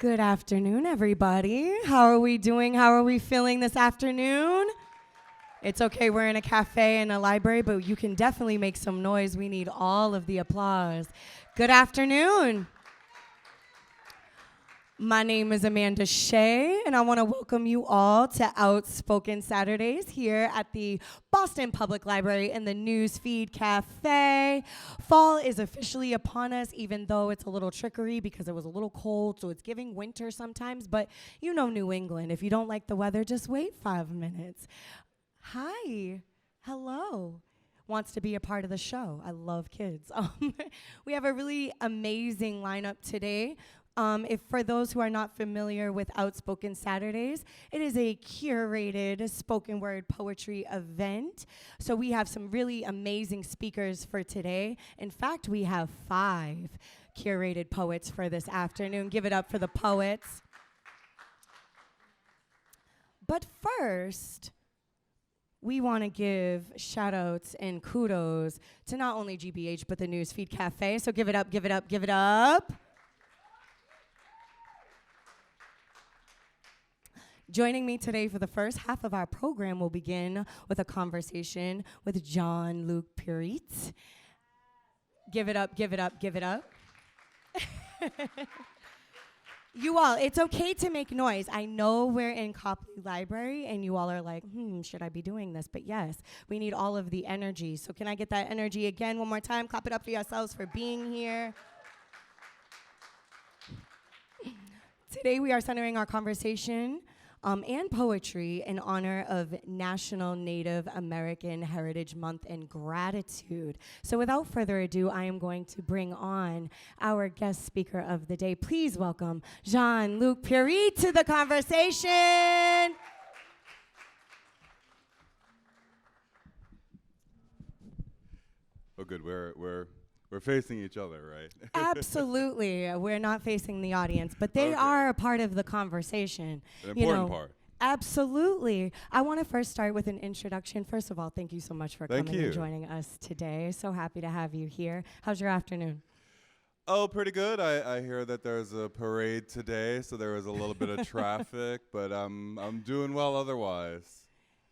Good afternoon, everybody. How are we doing? How are we feeling this afternoon? It's okay, we're in a cafe and a library, but you can definitely make some noise. We need all of the applause. Good afternoon. My name is Amanda Shea, and I want to welcome you all to Outspoken Saturdays here at the Boston Public Library in the Newsfeed Cafe. Fall is officially upon us, even though it's a little trickery because it was a little cold, so it's giving winter sometimes, but you know New England. If you don't like the weather, just wait 5 minutes. Hi. Hello. Wants to be a part of the show. I love kids. We have a really amazing lineup today. If for those who are not familiar with Outspoken Saturdays, it is a curated spoken word poetry event. So we have some really amazing speakers for today. In fact, we have 5 curated poets for this afternoon. Give it up for the poets. But first, we want to give shout outs and kudos to not only GBH, but the Newsfeed Cafe. So give it up, give it up, give it up. Joining me today for the first half of our program will begin with a conversation with Jean-Luc Purit. Give it up, give it up, give it up. You all, it's okay to make noise. I know we're in Copley Library and you all are like, should I be doing this? But yes, we need all of the energy. So can I get that energy again one more time? Clap it up for yourselves for being here. Today we are centering our conversation and poetry in honor of National Native American Heritage Month and gratitude. So without further ado, I am going to bring on our guest speaker of the day. Please welcome Jean-Luc Purit to the conversation. Oh, good. We're facing each other, right? Absolutely. We're not facing the audience, but they are a part of the conversation. An important part. Absolutely. I want to first start with an introduction. First of all, thank you so much for coming and joining us today. So happy to have you here. How's your afternoon? Oh, pretty good. I hear that there's a parade today, so there was a little bit of traffic, but I'm doing well otherwise.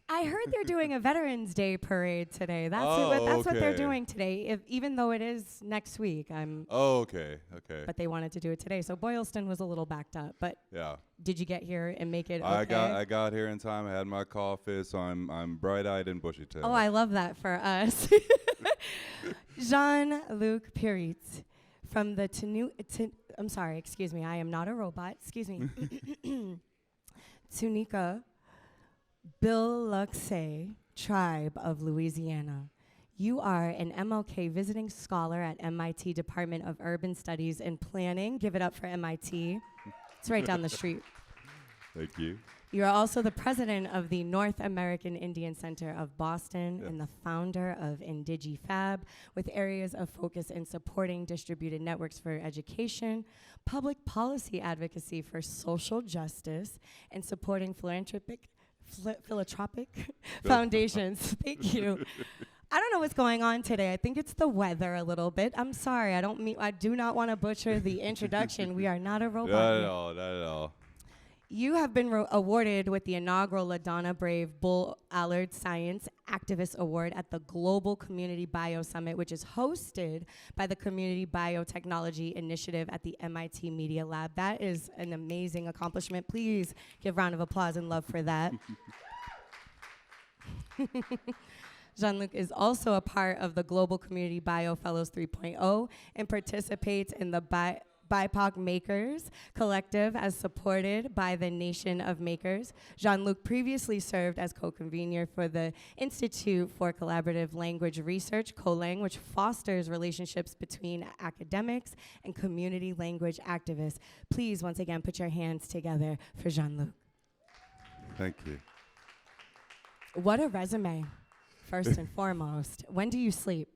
I heard they're doing a Veterans Day parade today. That's what they're doing today, even though it is next week. Okay. But they wanted to do it today, so Boylston was a little backed up. But yeah, did you get here and make it okay? I got here in time. I had my coffee, so I'm bright-eyed and bushy-tailed. Oh, I love that for us. Jean-Luc Purit from the I'm sorry, excuse me. I am not a robot. Excuse me. Tunica Biloxi tribe of Louisiana. You are an MLK visiting scholar at MIT Department of Urban Studies and Planning. Give it up for MIT. It's right down the street. Thank you. You are also the president of the North American Indian Center of Boston and the founder of IndigiFab, with areas of focus in supporting distributed networks for education, public policy advocacy for social justice, and supporting philanthropic foundations. Thank you. I don't know what's going on today. I think it's the weather a little bit. I'm sorry. I do not want to butcher the introduction. We are not a robot. Not at all. You have been awarded with the inaugural LaDonna Brave Bull Allard Science Activist Award at the Global Community Bio Summit, which is hosted by the Community Biotechnology Initiative at the MIT Media Lab. That is an amazing accomplishment. Please give a round of applause and love for that. Jean-Luc is also a part of the Global Community Bio Fellows 3.0 and participates in the BIPOC Makers Collective as supported by the Nation of Makers. Jean-Luc previously served as co-convener for the Institute for Collaborative Language Research, CoLang, which fosters relationships between academics and community language activists. Please, once again, put your hands together for Jean-Luc. Thank you. What a resume, first and foremost. When do you sleep?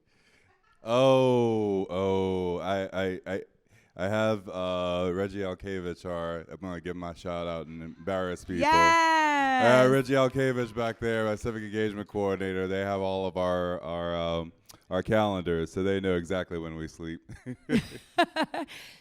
I have Reggie Alkavich, I'm going to give my shout out and embarrass people. Yes! Reggie Alkavich back there, my civic engagement coordinator. They have all of our our calendars, so they know exactly when we sleep.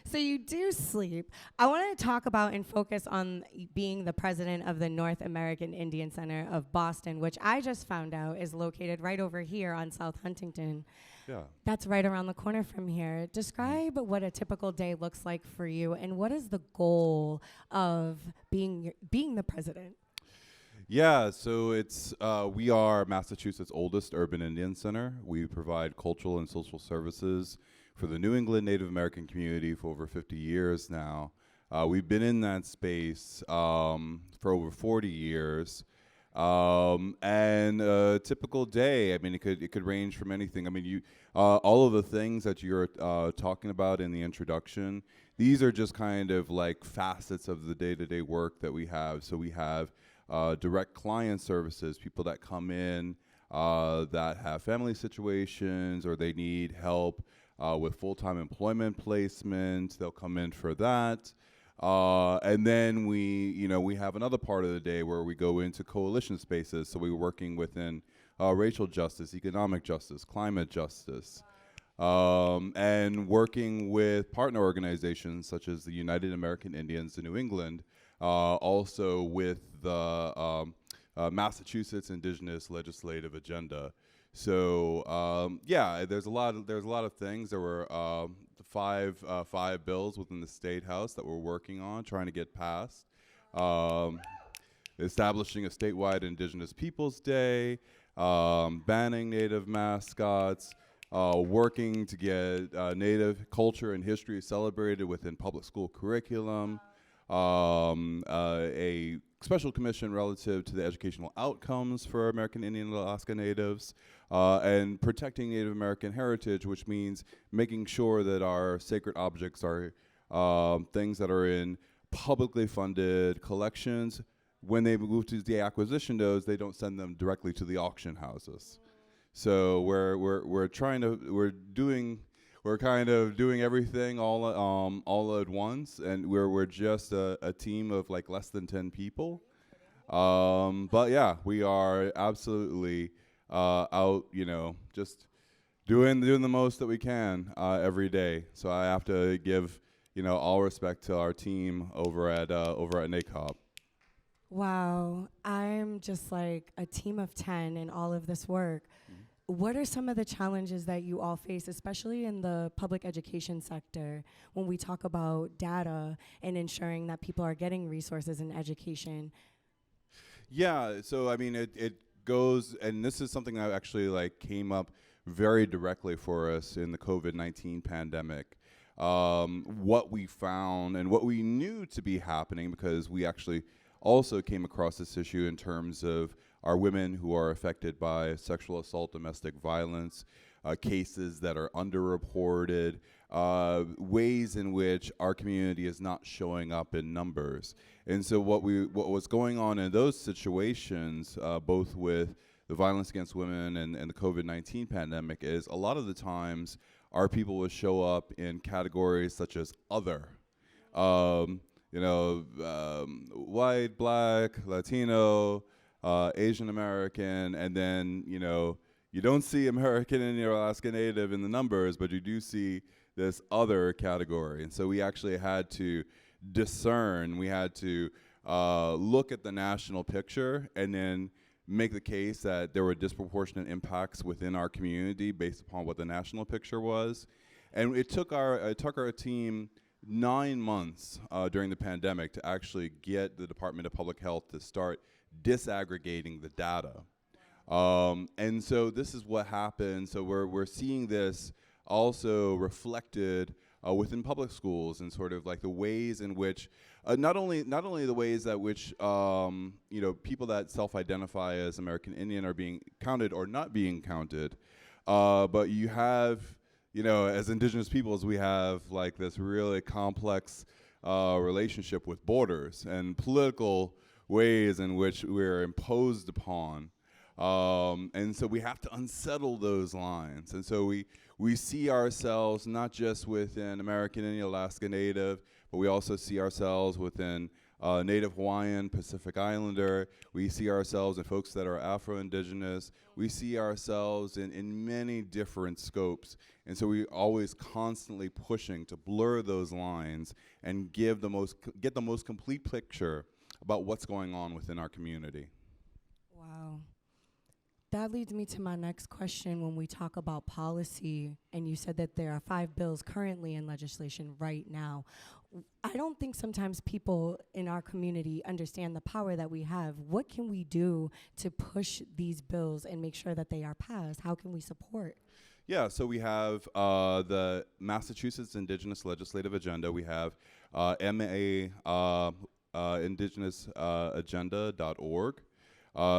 So you do sleep. I want to talk about and focus on being the president of the North American Indian Center of Boston, which I just found out is located right over here on South Huntington. Yeah. That's right around the corner from here. Describe what a typical day looks like for you, and what is the goal of being the president? Yeah, so we are Massachusetts' oldest urban Indian center. We provide cultural and social services for the New England Native American community for over 50 years now. We've been in that space for over 40 years. And a typical day, I mean, it could range from anything. I mean, all of the things that you're talking about in the introduction, these are just kind of like facets of the day-to-day work that we have. So we have direct client services, people that come in that have family situations or they need help with full-time employment placement. They'll come in for that. And then we have another part of the day where we go into coalition spaces. So we're working within racial justice, economic justice, climate justice, and working with partner organizations such as the United American Indians in New England, also with the Massachusetts Indigenous Legislative Agenda. So there's a lot of things. There were five bills within the State House that we're working on, trying to get passed. Establishing a statewide Indigenous Peoples Day, banning Native mascots, working to get Native culture and history celebrated within public school curriculum, a special commission relative to the educational outcomes for American Indian and Alaska Natives, and protecting Native American heritage, which means making sure that our sacred objects are things that are in publicly funded collections. When they move to the acquisition nodes, they don't send them directly to the auction houses. So we're kind of doing everything all at once, and we're just a team of like less than 10 people. But yeah, we are absolutely out, just doing the most that we can every day. So I have to give all respect to our team over at NACOP. Wow, I'm just like a team of 10 in all of this work. What are some of the challenges that you all face, especially in the public education sector, when we talk about data and ensuring that people are getting resources in education? Yeah, so I mean, it goes, and this is something that actually came up very directly for us in the COVID-19 pandemic. What we found and what we knew to be happening, because we actually also came across this issue in terms of our women who are affected by sexual assault, domestic violence, cases that are underreported, ways in which our community is not showing up in numbers. And so what was going on in those situations, both with the violence against women and the COVID-19 pandemic, is a lot of the times our people would show up in categories such as other. White, black, Latino, Asian American, and then, you don't see American Indian or Alaska Native in the numbers, but you do see this other category. And so we actually had to discern, we had to look at the national picture and then make the case that there were disproportionate impacts within our community based upon what the national picture was. And it took our team 9 months during the pandemic to actually get the Department of Public Health to start disaggregating the data. And so this is what happened. So we're seeing this also reflected within public schools, and sort of like the ways in which not only the ways that which people that self-identify as American Indian are being counted or not being counted, but you have, as Indigenous peoples, we have like this really complex relationship with borders and political ways in which we're imposed upon. And so we have to unsettle those lines. And so we see ourselves not just within American Indian, Alaska Native, but we also see ourselves within Native Hawaiian, Pacific Islander. We see ourselves in folks that are Afro-Indigenous. We see ourselves in many different scopes. And so we always constantly pushing to blur those lines and get the most complete picture about what's going on within our community. Wow. That leads me to my next question when we talk about policy, and you said that there are 5 bills currently in legislation right now. I don't think sometimes people in our community understand the power that we have. What can we do to push these bills and make sure that they are passed? How can we support? Yeah, so we have the Massachusetts Indigenous Legislative Agenda. We have indigenousagendaorg.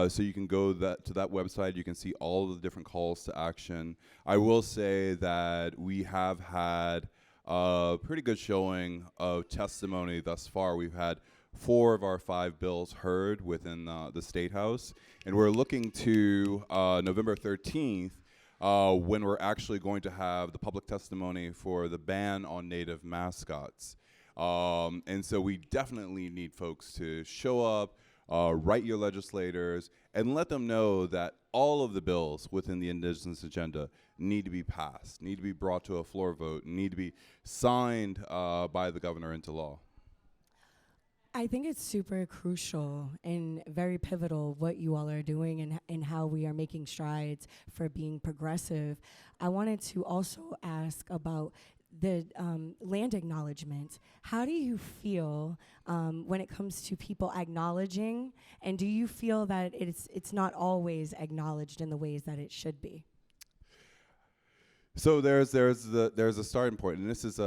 So you can go to that website. You can see all the different calls to action. I will say that we have had a pretty good showing of testimony thus far. We've had 4 of our 5 bills heard within the State House, and we're looking to November 13th when we're actually going to have the public testimony for the ban on Native mascots. And so we definitely need folks to show up, write your legislators, and let them know that all of the bills within the Indigenous agenda need to be passed, need to be brought to a floor vote, need to be signed by the governor into law. I think it's super crucial and very pivotal what you all are doing and how we are making strides for being progressive. I wanted to also ask about the land acknowledgement. How do you feel when it comes to people acknowledging, and do you feel that it's not always acknowledged in the ways that it should be? So there's a starting point, and this is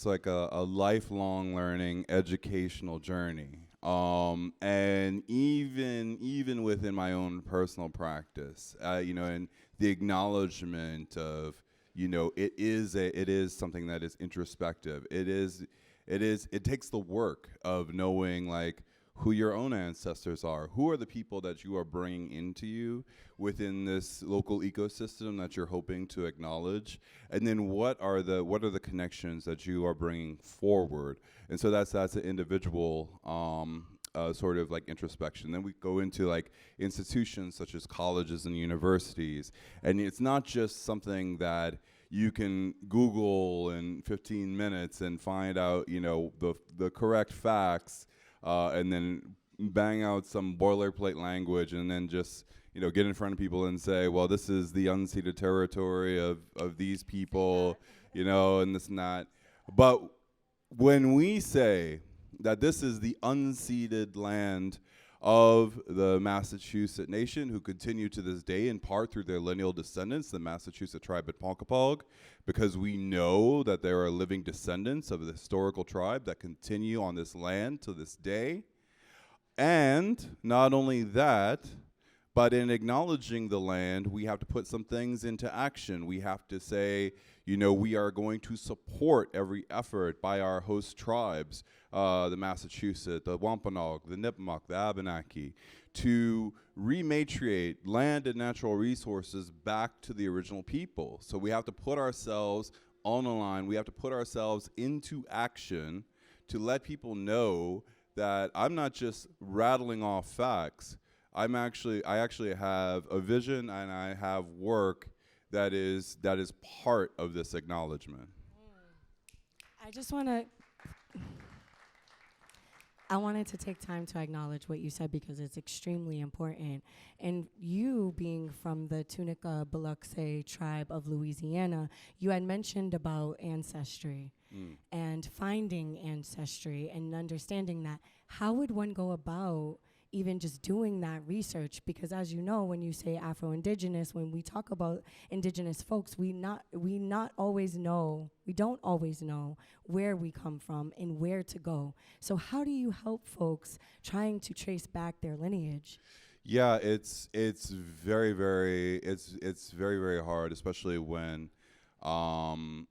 like a lifelong learning educational journey. And even within my own personal practice, and the acknowledgement of, it is something that is introspective. It takes the work of knowing like who your own ancestors are, who are the people that you are bringing into you within this local ecosystem that you're hoping to acknowledge, and then what are the connections that you are bringing forward. And so that's an individual sort of like introspection. Then we go into like institutions such as colleges and universities, and it's not just something that you can Google in 15 minutes and find out the correct facts, and then bang out some boilerplate language, and then just get in front of people and say, well, this is the unceded territory of these people, and this and that. But when we say that this is the unceded land of the Massachusetts Nation, who continue to this day in part through their lineal descendants, the Massachusetts tribe at Ponkapog, because we know that there are living descendants of the historical tribe that continue on this land to this day. And not only that, but in acknowledging the land, we have to put some things into action. We have to say, we are going to support every effort by our host tribes, the Massachusetts, the Wampanoag, the Nipmuc, the Abenaki, to rematriate land and natural resources back to the original people. So we have to put ourselves on the line. We have to put ourselves into action to let people know that I'm not just rattling off facts. I actually have a vision, and I have work that is part of this acknowledgement. I wanted to take time to acknowledge what you said because it's extremely important. And you being from the Tunica Biloxi tribe of Louisiana, you had mentioned about ancestry and finding ancestry and understanding that. How would one go about even just doing that research? Because as you know, when you say Afro-Indigenous, when we talk about Indigenous folks, we don't always know where we come from and where to go. So how do you help folks trying to trace back their lineage? Yeah, it's very, very hard, especially when and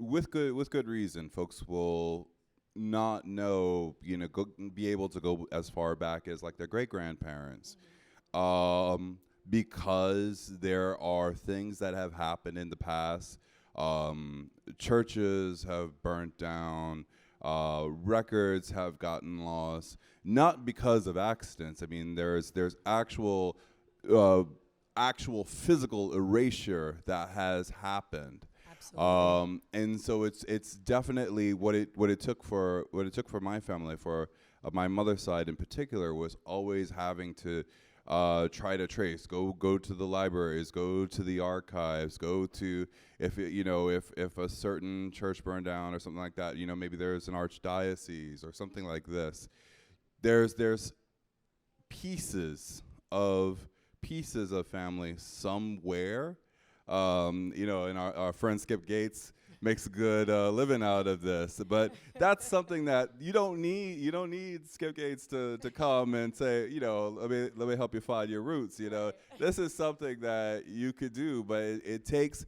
with good reason, folks will not know, be able to go as far back as like their great grandparents, because there are things that have happened in the past. Churches have burnt down. Records have gotten lost, not because of accidents. I mean, there's uh, actual physical erasure that has happened. Absolutely. And so it's definitely what it took for my family, for my mother's side in particular, was always having to try to trace, go to the libraries, go to the archives, go to, if a certain church burned down or something like that, maybe there's an archdiocese or something like this. There's pieces of family somewhere. And our friend Skip Gates makes a good living out of this. But that's something that you don't need. You don't need Skip Gates to come and say, let me help you find your roots. This is something that you could do, but it takes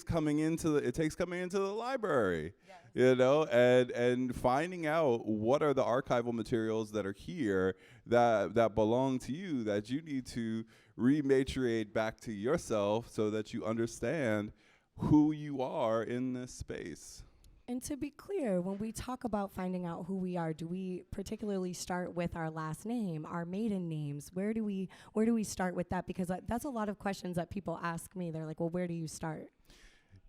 coming into the library. And finding out what are the archival materials that are here that belong to you, that you need to rematriate back to yourself so that you understand who you are in this space. And to be clear, when we talk about finding out who we are, do we particularly start with our last name, our maiden names? Where do we start with that? Because that's a lot of questions that people ask me. They're like, well, where do you start?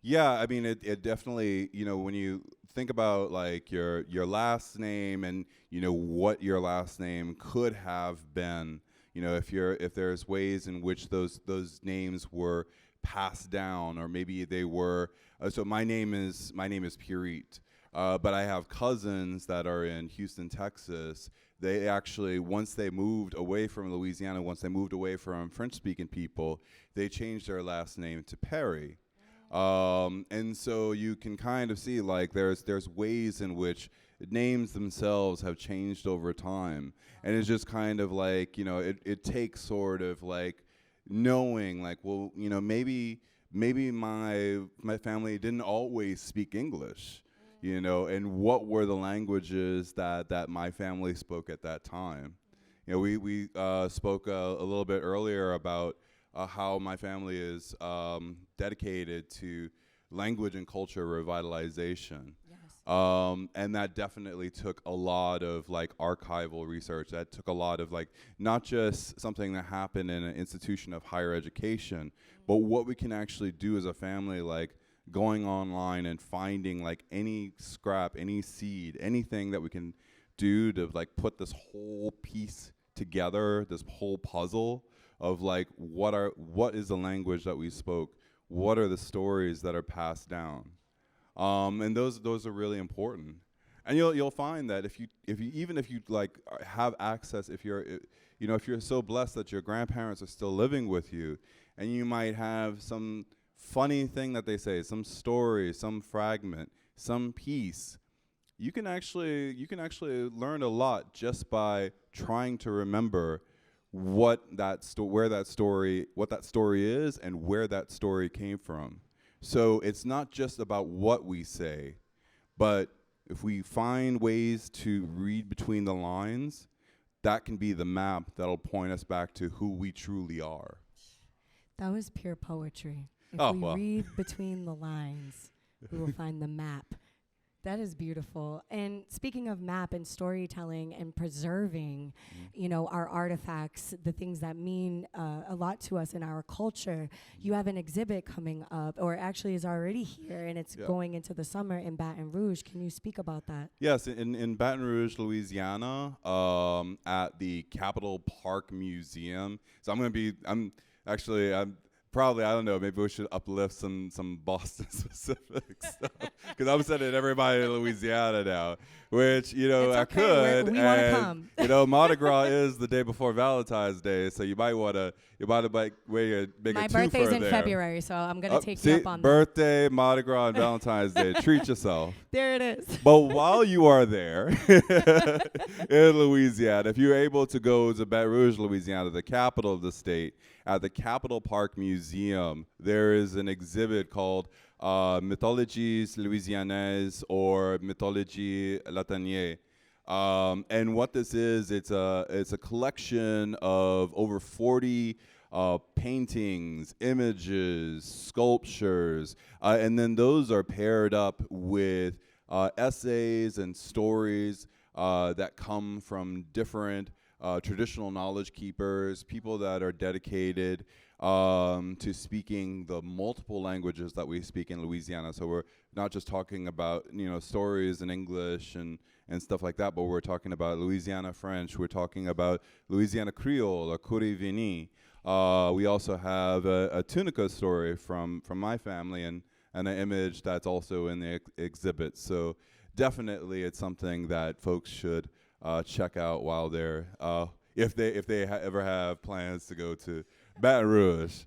Yeah, I mean, it definitely, when you think about like your last name and what your last name could have been, if there's ways in which those names were passed down, or maybe they were. So my name is Purit, but I have cousins that are in Houston, Texas. They actually, once they moved away from Louisiana, once they moved away from French-speaking people, they changed their last name to Perry. And so you can kind of see like there's ways in which names themselves have changed over time, and it's just kind of like it takes sort of like knowing like, well, maybe my family didn't always speak English, and what were the languages that my family spoke at that time. We spoke a little bit earlier about how my family is dedicated to language and culture revitalization. Yes. And that definitely took a lot of like archival research. That took a lot of like not just something that happened in an institution of higher education, but what we can actually do as a family, like going online and finding like any scrap, any seed, anything that we can do to like put this whole piece together, this whole puzzle of like what is the language that we spoke, what are the stories that are passed down, and those are really important. And you'll find that if you like have access, if you're so blessed that your grandparents are still living with you, and you might have some funny thing that they say, some story, some fragment, some piece, you can actually learn a lot just by trying to remember what that story is and where that story came from. So it's not just about what we say, but if we find ways to read between the lines, that can be the map that'll point us back to who we truly are. That was pure poetry. If Oh, we well. read between the lines, we will find the map. That is beautiful. And speaking of map and storytelling and preserving, our artifacts, the things that mean a lot to us in our culture, you have an exhibit coming up, or actually is already here, and it's going into the summer in Baton Rouge. Can you speak about that? Yes, in Baton Rouge, Louisiana, at the Capitol Park Museum. So I'm probably, I don't know, maybe we should uplift some Boston specific stuff, because I'm sending everybody to Louisiana now, which, It's I okay, could. we wanna and, come. Mardi Gras is the day before Valentine's Day, so you might want to make a My twofer birthday's in there. February, so I'm going to take See, you up on that. birthday, Mardi Gras, and Valentine's Day. Treat yourself. There it is. But while you are there in Louisiana, if you're able to go to Baton Rouge, Louisiana, the capital of the state, at the Capitol Park Museum, there is an exhibit called Mythologies Louisianaises, or Mythologie Latanier. And what this is, it's a collection of over 40 paintings, images, sculptures, and then those are paired up with essays and stories that come from different traditional knowledge keepers, people that are dedicated to speaking the multiple languages that we speak in Louisiana. So we're not just talking about stories in English and stuff like that, but we're talking about Louisiana French. We're talking about Louisiana Creole or Kouri-Vini. We also have a Tunica story from my family and an image that's also in the exhibit. So definitely it's something that folks should check out while they're if they ever have plans to go to Baton Rouge.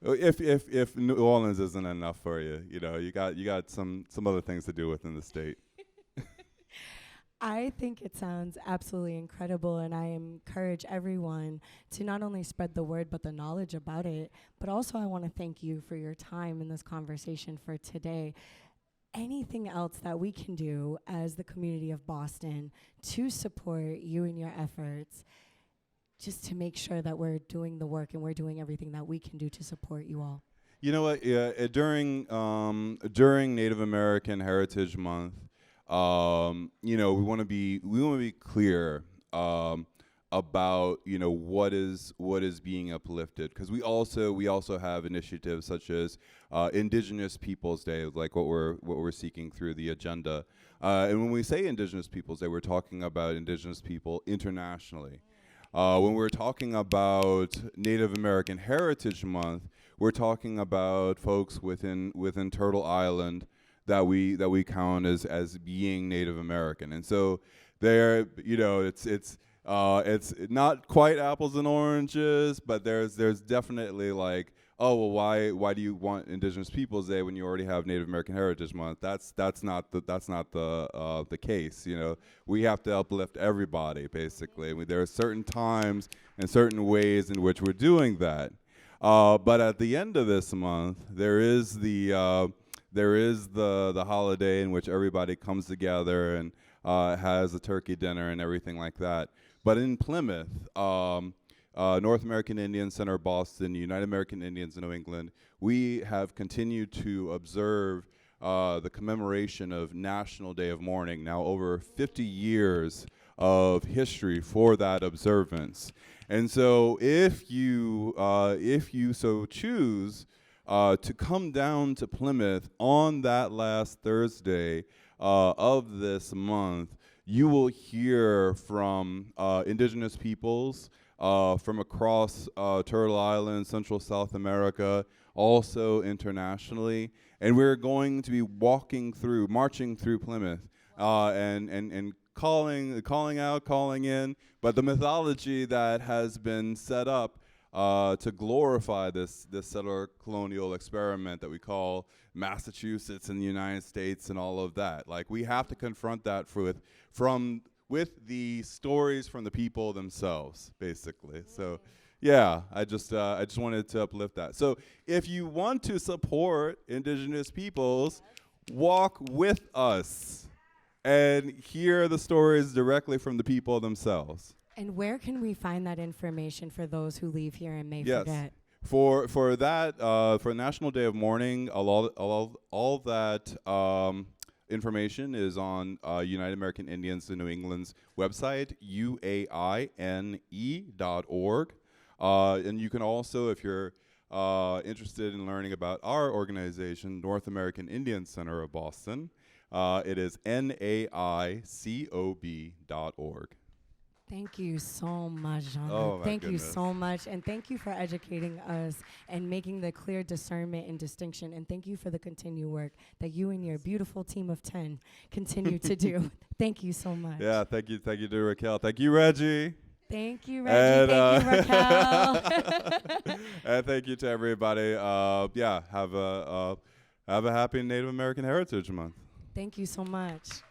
If New Orleans isn't enough for you, you got some other things to do within the state. I think it sounds absolutely incredible, and I encourage everyone to not only spread the word but the knowledge about it. But also I want to thank you for your time in this conversation for today. Anything else that we can do as the community of Boston to support you in your efforts, just to make sure that we're doing the work and we're doing everything that we can do to support you all? You know what? Yeah, during Native American Heritage Month, we want to be clear about what is being uplifted, because we also have initiatives such as Indigenous Peoples Day, like what we're seeking through the agenda. And when we say Indigenous Peoples Day, we're talking about Indigenous people internationally. When we're talking about Native American Heritage Month, we're talking about folks within Turtle Island that we count as being Native American. And so there, it's not quite apples and oranges, but there's definitely like, oh well, why do you want Indigenous Peoples Day when you already have Native American Heritage Month? That's not the case. We have to uplift everybody basically. I mean, there are certain times and certain ways in which we're doing that. But at the end of this month, there is the holiday in which everybody comes together and has a turkey dinner and everything like that. But in Plymouth, North American Indian Center Boston, United American Indians in New England, we have continued to observe the commemoration of National Day of Mourning, now over 50 years of history for that observance. And so if you so choose to come down to Plymouth on that last Thursday of this month, you will hear from Indigenous peoples from across Turtle Island, Central South America, also internationally. And we're going to be marching through Plymouth and calling out, calling in. But the mythology that has been set up to glorify this settler colonial experiment that we call Massachusetts and the United States and all of that. Like, we have to confront that with the stories from the people themselves, basically. So, yeah, I just wanted to uplift that. So, if you want to support Indigenous peoples, walk with us and hear the stories directly from the people themselves. And where can we find that information for those who leave here and may forget? For that, for National Day of Mourning, all that information is on United American Indians in New England's website, uaine.org. And you can also, if you're interested in learning about our organization, North American Indian Center of Boston, it is naicob.org. Thank you so much, Jean. Oh, my Thank goodness. you so much. And thank you for educating us and making the clear discernment and distinction. And thank you for the continued work that you and your beautiful team of 10 continue to do. Thank you so much. Yeah, thank you to Raquel. Thank you, Reggie. Thank you, Reggie. Thank you, Raquel. And thank you to everybody. Have a happy Native American Heritage Month. Thank you so much.